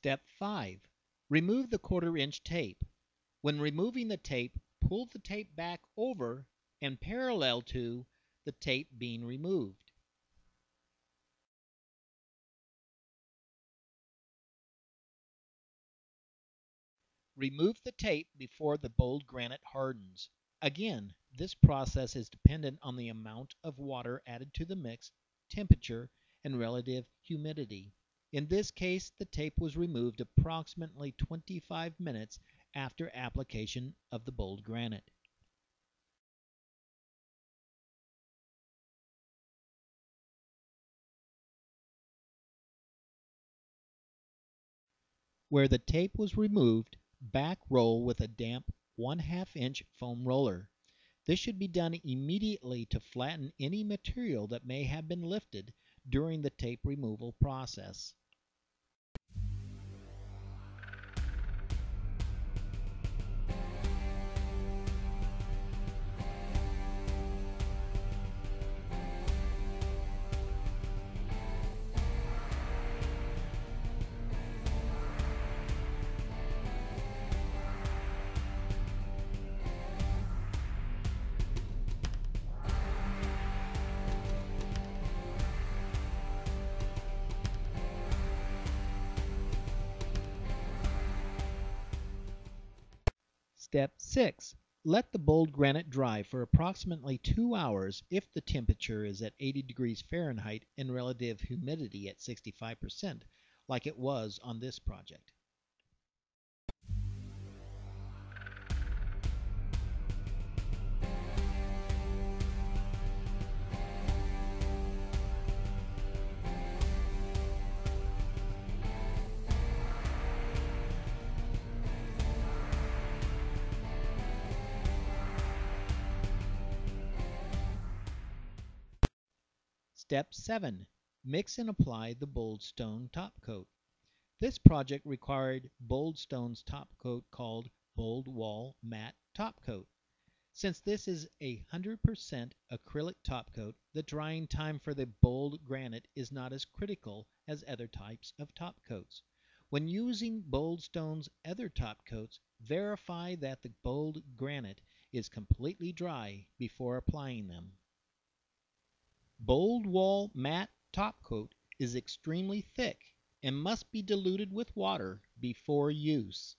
Step 5. Remove the 1/4-inch tape. When removing the tape, pull the tape back over and parallel to the tape being removed. Remove the tape before the bold granite hardens. Again, this process is dependent on the amount of water added to the mix, temperature, and relative humidity. In this case, the tape was removed approximately 25 minutes after application of the bold granite. Where the tape was removed, back roll with a damp 1/2 inch foam roller. This should be done immediately to flatten any material that may have been lifted during the tape removal process. Step 6. Let the bold granite dry for approximately 2 hours if the temperature is at 80 degrees Fahrenheit and relative humidity at 65%, like it was on this project. Step 7. Mix and apply the BOLDStone top coat. This project required BOLDStone's top coat called Bold Wall Matte Top Coat. Since this is a 100% acrylic top coat, the drying time for the bold granite is not as critical as other types of top coats. When using BOLDStone's other top coats, verify that the bold granite is completely dry before applying them. Bold Wall Matte Top Coat is extremely thick and must be diluted with water before use.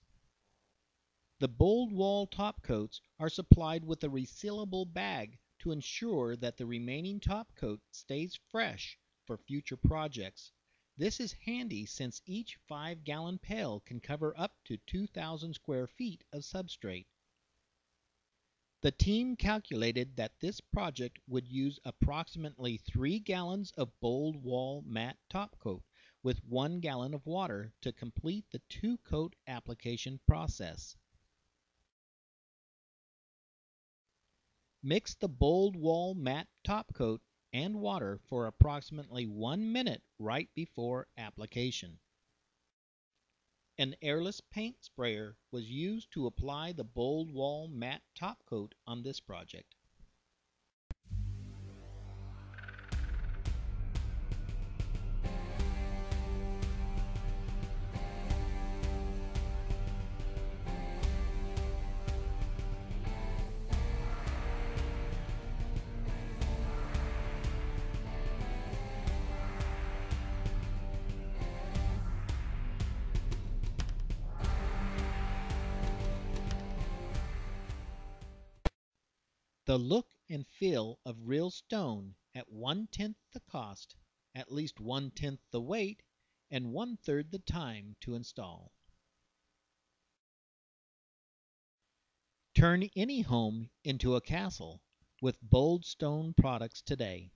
The Bold Wall top coats are supplied with a resealable bag to ensure that the remaining top coat stays fresh for future projects. This is handy since each 5-gallon pail can cover up to 2,000 square feet of substrate. The team calculated that this project would use approximately 3 gallons of Bold Wall Matte Top Coat with 1 gallon of water to complete the 2-coat application process. Mix the Bold Wall Matte Top Coat and water for approximately 1 minute right before application. An airless paint sprayer was used to apply the Bold Wall Matte Top Coat on this project. The look and feel of real stone at 1/10 the cost, at least 1/10 the weight, and 1/3 the time to install. Turn any home into a castle with BOLDStone products today.